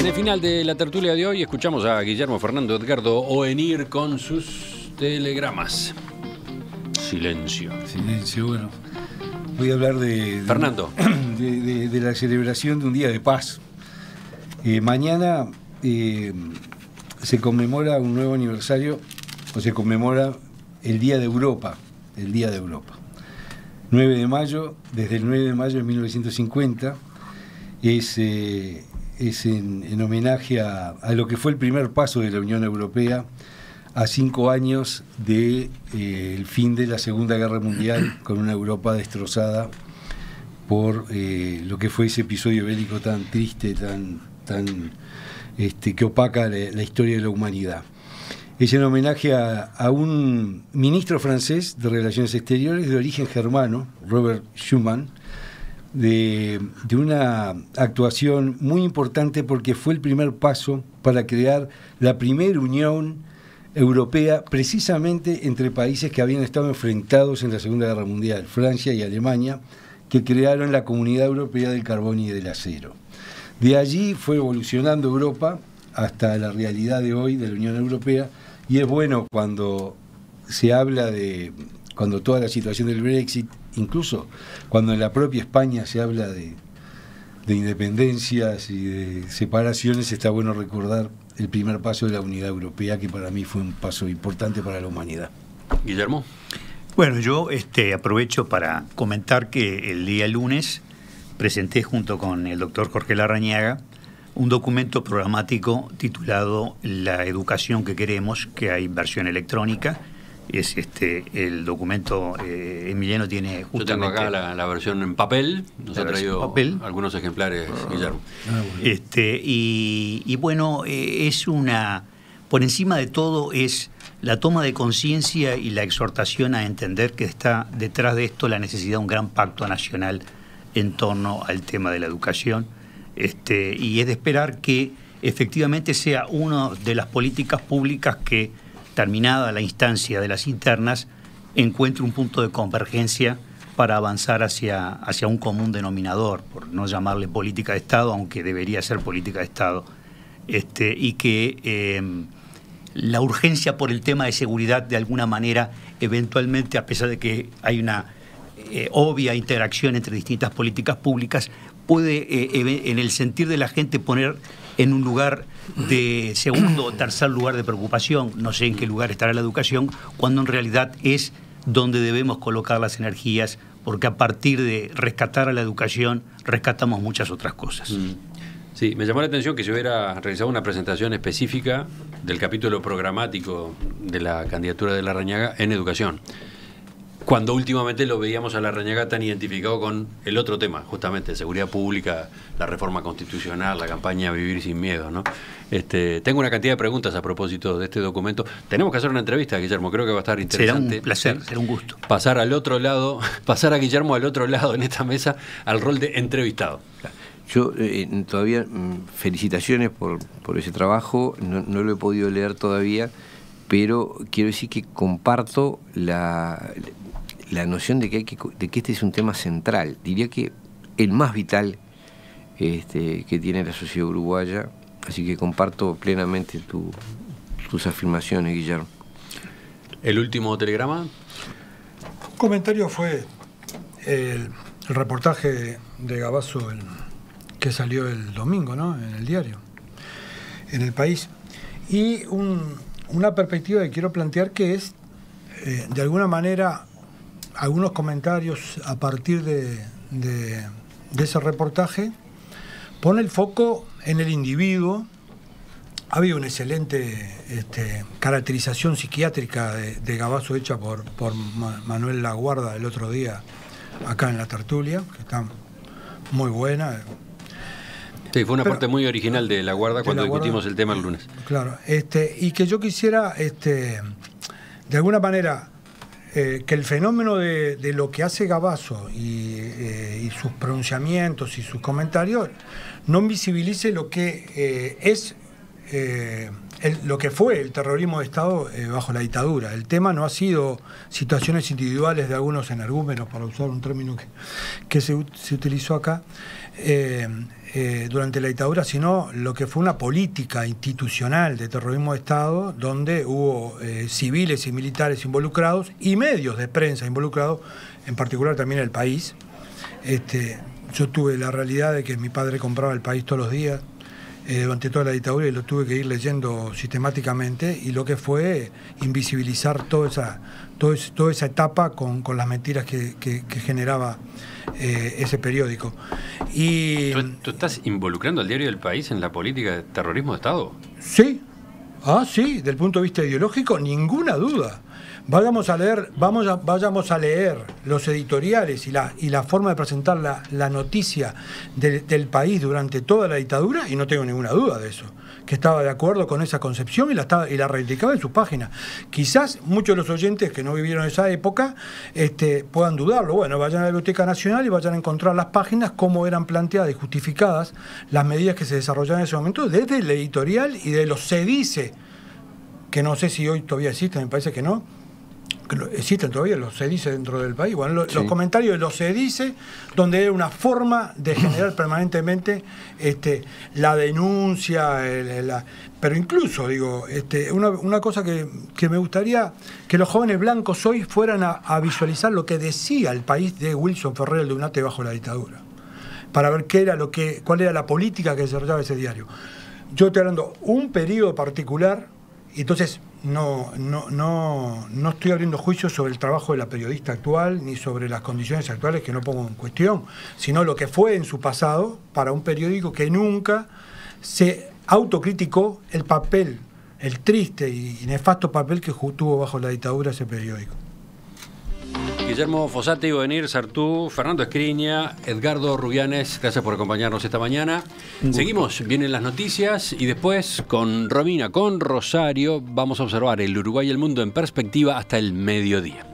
el final de la tertulia de hoy escuchamos a Guillermo Fernando Edgardo Oenir con sus telegramas. Silencio. Silencio, bueno. Voy a hablar de Fernando. De la celebración de un día de paz. Mañana se conmemora un nuevo aniversario, o se conmemora el Día de Europa, el Día de Europa. 9 de mayo, desde el 9 de mayo de 1950, es en homenaje a lo que fue el primer paso de la Unión Europea a 5 años del fin de la Segunda Guerra Mundial, con una Europa destrozada por lo que fue ese episodio bélico tan triste, que opaca la historia de la humanidad. Es en homenaje a un ministro francés de Relaciones Exteriores de origen germano, Robert Schuman, de una actuación muy importante porque fue el primer paso para crear la primera Unión Europea, precisamente entre países que habían estado enfrentados en la Segunda Guerra Mundial, Francia y Alemania, que crearon la Comunidad Europea del Carbón y del Acero. De allí fue evolucionando Europa hasta la realidad de hoy de la Unión Europea, y es bueno cuando se habla cuando toda la situación del Brexit, incluso cuando en la propia España se habla de independencias y de separaciones, está bueno recordar el primer paso de la Unidad Europea, que para mí fue un paso importante para la humanidad. Guillermo. Bueno, yo aprovecho para comentar que el día lunes presenté junto con el doctor Jorge Larrañaga un documento programático titulado La educación que queremos, que hay versión electrónica. Es el documento, Emiliano tiene justamente... Yo tengo acá la versión en papel, nos ha traído algunos ejemplares, Guillermo. Bueno. Y bueno, es una... Por encima de todo es la toma de conciencia y la exhortación a entender que está detrás de esto la necesidad de un gran pacto nacional en torno al tema de la educación, y es de esperar que efectivamente sea una de las políticas públicas que, terminada la instancia de las internas, encuentre un punto de convergencia para avanzar hacia un común denominador, por no llamarle política de Estado, aunque debería ser política de Estado, y que la urgencia por el tema de seguridad, de alguna manera, eventualmente, a pesar de que hay una obvia interacción entre distintas políticas públicas, puede, en el sentir de la gente, poner en un lugar de segundo o tercer lugar de preocupación, no sé en qué lugar estará la educación, cuando en realidad es donde debemos colocar las energías, porque a partir de rescatar a la educación, rescatamos muchas otras cosas. Sí, me llamó la atención que se hubiera realizado una presentación específica del capítulo programático de la candidatura de Larrañaga en educación, cuando últimamente lo veíamos a Larrañaga tan identificado con el otro tema, justamente, seguridad pública, la reforma constitucional, la campaña Vivir sin Miedo, ¿no? Tengo una cantidad de preguntas a propósito de este documento. Tenemos que hacer una entrevista, Guillermo, creo que va a estar interesante. Será un placer, será un gusto. Pasar al otro lado, pasar a Guillermo al otro lado en esta mesa, al rol de entrevistado. Yo todavía, felicitaciones por ese trabajo, no lo he podido leer todavía, pero quiero decir que comparto la noción de que este es un tema central, diría que el más vital que tiene la sociedad uruguaya, así que comparto plenamente tus afirmaciones, Guillermo. ¿El último telegrama? Un comentario fue el reportaje de Gavazo que salió el domingo, ¿no?, en el diario, en El País, y una perspectiva que quiero plantear, que es, de alguna manera, algunos comentarios a partir de ese reportaje, pone el foco en el individuo. Ha habido una excelente caracterización psiquiátrica de Gavazo hecha por Manuel Laguarda el otro día acá en la tertulia, que está muy buena. Sí, fue una parte muy original de Laguarda cuando discutimos el tema el lunes. Claro, y que yo quisiera, de alguna manera, que el fenómeno de lo que hace Gavazo y sus pronunciamientos y sus comentarios no invisibilice lo que es lo que fue el terrorismo de Estado bajo la dictadura. El tema no ha sido situaciones individuales de algunos energúmenos, para usar un término que se utilizó acá, durante la dictadura, sino lo que fue una política institucional de terrorismo de Estado, donde hubo civiles y militares involucrados y medios de prensa involucrados, en particular también El País. Yo tuve la realidad de que mi padre compraba El País todos los días durante toda la dictadura y lo tuve que ir leyendo sistemáticamente, y lo que fue invisibilizar toda esa etapa con las mentiras que generaba ese periódico. Y ¿Tú estás involucrando al diario El País en la política de terrorismo de Estado? Sí, sí, del punto de vista ideológico, ninguna duda. Vayamos a leer los editoriales y la forma de presentar la noticia del País durante toda la dictadura, y no tengo ninguna duda de eso, que estaba de acuerdo con esa concepción y la reivindicaba en sus páginas. Quizás muchos de los oyentes que no vivieron esa época puedan dudarlo. Bueno, vayan a la Biblioteca Nacional y vayan a encontrar las páginas, cómo eran planteadas y justificadas las medidas que se desarrollaban en ese momento, desde el editorial y de los se dice, que no sé si hoy todavía existen, me parece que no. Existen todavía los se dice dentro del país. Bueno, los comentarios de los se dice, donde era una forma de generar permanentemente la denuncia, pero incluso, digo, una cosa que me gustaría que los jóvenes blancos hoy fueran a visualizar lo que decía El País de Wilson Ferrer el Dunate bajo la dictadura, para ver cuál era la política que desarrollaba ese diario. Yo estoy hablando un periodo particular, y entonces no estoy abriendo juicios sobre el trabajo de la periodista actual, ni sobre las condiciones actuales, que no pongo en cuestión, sino lo que fue en su pasado para un periódico que nunca se autocriticó el papel, el triste y nefasto papel que tuvo bajo la dictadura ese periódico. Guillermo Fossati, Ovenir Sartú, Fernando Escriña, Edgardo Rubianes, gracias por acompañarnos esta mañana. Seguimos, vienen las noticias y después con Romina, con Rosario, vamos a observar el Uruguay y el mundo en perspectiva hasta el mediodía.